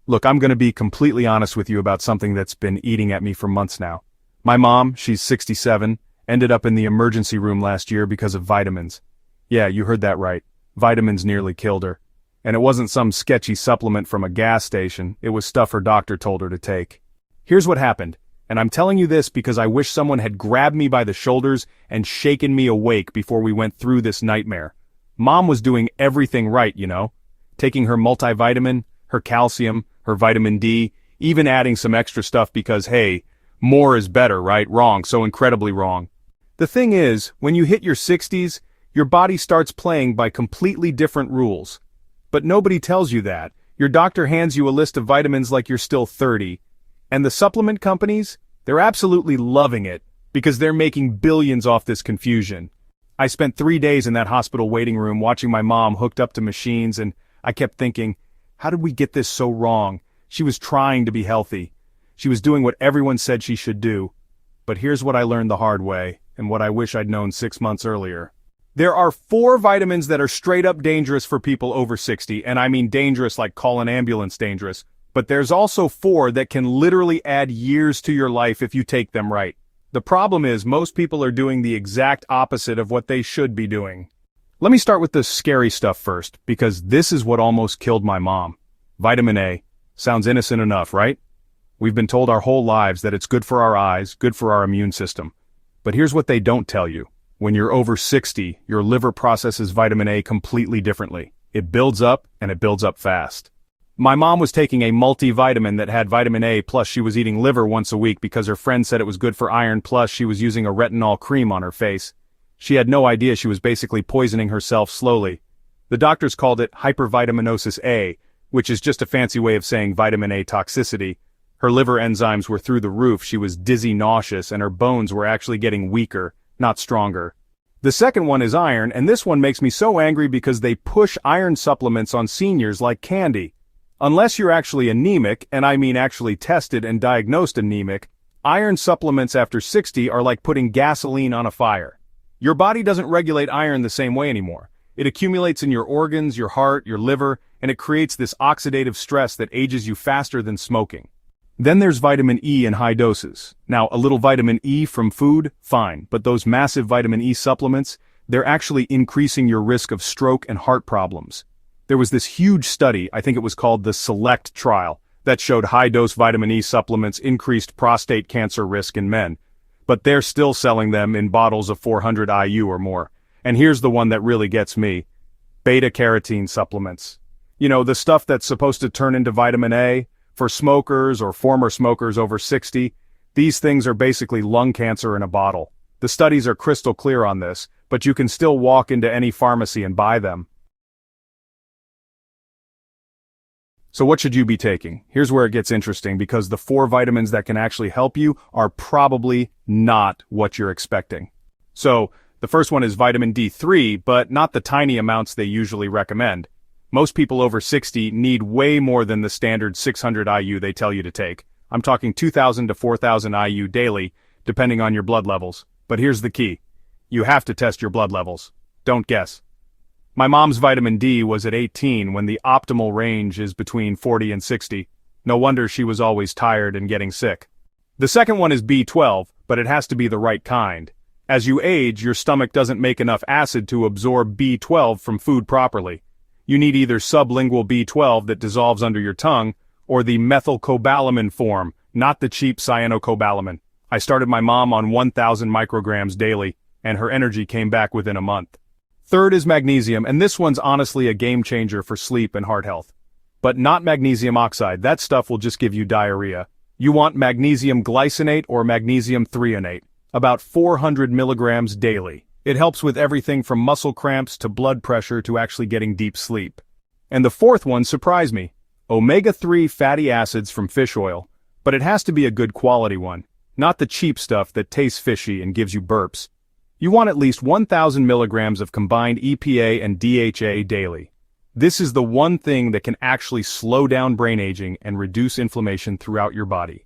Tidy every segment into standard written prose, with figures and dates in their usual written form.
Look, I'm gonna be completely honest with you about something that's been eating at me for months now. My mom, she's 67, ended up in the emergency room last year because of vitamins. Yeah, you heard that right. Vitamins nearly killed her. And it wasn't some sketchy supplement from a gas station, it was stuff her doctor told her to take. Here's what happened, and I'm telling you this because I wish someone had grabbed me by the shoulders and shaken me awake before we went through this nightmare. Mom was doing everything right, you know? Taking her multivitamin, her calcium, her vitamin D, even adding some extra stuff because, hey, more is better, right? Wrong, so incredibly wrong. The thing is, when you hit your 60s, your body starts playing by completely different rules. But nobody tells you that. Your doctor hands you a list of vitamins like you're still 30. And the supplement companies, they're absolutely loving it, because they're making billions off this confusion. I spent 3 days in that hospital waiting room watching my mom hooked up to machines, and I kept thinking, how did we get this so wrong? She was trying to be healthy. She was doing what everyone said she should do. But here's what I learned the hard way, and what I wish I'd known 6 months earlier. There are 4 vitamins that are straight up dangerous for people over 60, and I mean dangerous like call an ambulance dangerous. But there's also 4 that can literally add years to your life if you take them right. The problem is most people are doing the exact opposite of what they should be doing. Let me start with the scary stuff first, because this is what almost killed my mom. Vitamin A. Sounds innocent enough, right? We've been told our whole lives that it's good for our eyes, good for our immune system. But here's what they don't tell you. When you're over 60, your liver processes vitamin A completely differently. It builds up, and it builds up fast. My mom was taking a multivitamin that had vitamin A, plus she was eating liver once a week because her friend said it was good for iron, plus she was using a retinol cream on her face. She had no idea she was basically poisoning herself slowly. The doctors called it hypervitaminosis A, which is just a fancy way of saying vitamin A toxicity. Her liver enzymes were through the roof, she was dizzy, nauseous, and her bones were actually getting weaker, not stronger. The second one is iron, and this one makes me so angry because they push iron supplements on seniors like candy. Unless you're actually anemic, and I mean actually tested and diagnosed anemic, iron supplements after 60 are like putting gasoline on a fire. Your body doesn't regulate iron the same way anymore. It accumulates in your organs, your heart, your liver, and it creates this oxidative stress that ages you faster than smoking. Then there's vitamin E in high doses. Now, a little vitamin E from food, fine, but those massive vitamin E supplements, they're actually increasing your risk of stroke and heart problems. There was this huge study, I think it was called the SELECT trial, that showed high-dose vitamin E supplements increased prostate cancer risk in men. But they're still selling them in bottles of 400 IU or more. And here's the one that really gets me. Beta-carotene supplements. You know, the stuff that's supposed to turn into vitamin A, for smokers or former smokers over 60, these things are basically lung cancer in a bottle. The studies are crystal clear on this, but you can still walk into any pharmacy and buy them. So what should you be taking? Here's where it gets interesting, because the 4 vitamins that can actually help you are probably not what you're expecting. So, the first one is vitamin D3, but not the tiny amounts they usually recommend. Most people over 60 need way more than the standard 600 IU they tell you to take. I'm talking 2,000 to 4,000 IU daily, depending on your blood levels. But here's the key. You have to test your blood levels. Don't guess. My mom's vitamin D was at 18 when the optimal range is between 40 and 60. No wonder she was always tired and getting sick. The second one is B12, but it has to be the right kind. As you age, your stomach doesn't make enough acid to absorb B12 from food properly. You need either sublingual B12 that dissolves under your tongue, or the methylcobalamin form, not the cheap cyanocobalamin. I started my mom on 1,000 micrograms daily, and her energy came back within a month. Third is magnesium, and this one's honestly a game changer for sleep and heart health. But not magnesium oxide, that stuff will just give you diarrhea. You want magnesium glycinate or magnesium threonate, about 400 milligrams daily. It helps with everything from muscle cramps to blood pressure to actually getting deep sleep. And the fourth one surprised me. Omega-3 fatty acids from fish oil, but it has to be a good quality one, not the cheap stuff that tastes fishy and gives you burps. You want at least 1,000 milligrams of combined EPA and DHA daily. This is the one thing that can actually slow down brain aging and reduce inflammation throughout your body.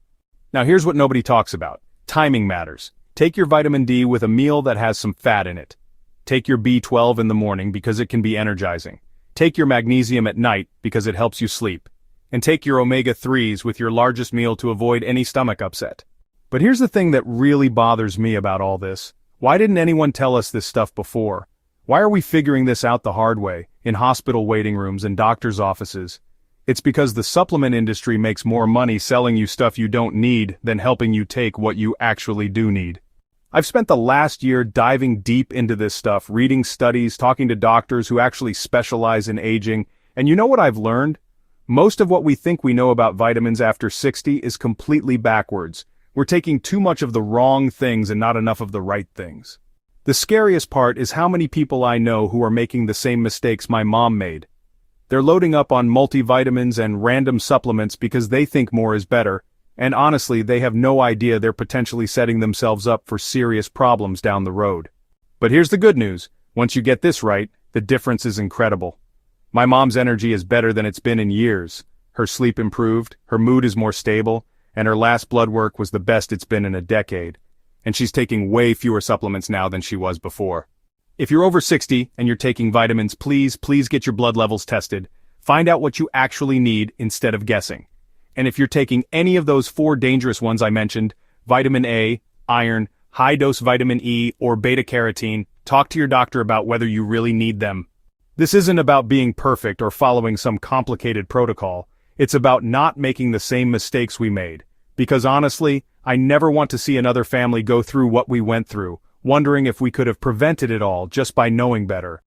Now here's what nobody talks about. Timing matters. Take your vitamin D with a meal that has some fat in it. Take your B12 in the morning because it can be energizing. Take your magnesium at night because it helps you sleep. and take your omega-3s with your largest meal to avoid any stomach upset. But here's the thing that really bothers me about all this. Why didn't anyone tell us this stuff before? Why are we figuring this out the hard way, in hospital waiting rooms and doctors' offices? It's because the supplement industry makes more money selling you stuff you don't need than helping you take what you actually do need. I've spent the last year diving deep into this stuff, reading studies, talking to doctors who actually specialize in aging, and you know what I've learned? Most of what we think we know about vitamins after 60 is completely backwards. We're taking too much of the wrong things and not enough of the right things. The scariest part is how many people I know who are making the same mistakes my mom made. They're loading up on multivitamins and random supplements because they think more is better, and honestly they have no idea they're potentially setting themselves up for serious problems down the road. But here's the good news, once you get this right, the difference is incredible. My mom's energy is better than it's been in years. Her sleep improved, her mood is more stable, and her last blood work was the best it's been in a decade. And she's taking way fewer supplements now than she was before. If you're over 60 and you're taking vitamins, please get your blood levels tested. Find out what you actually need instead of guessing. And if you're taking any of those 4 dangerous ones I mentioned, vitamin A, iron, high-dose vitamin E, or beta-carotene, talk to your doctor about whether you really need them. This isn't about being perfect or following some complicated protocol. It's about not making the same mistakes we made. Because honestly, I never want to see another family go through what we went through, wondering if we could have prevented it all just by knowing better.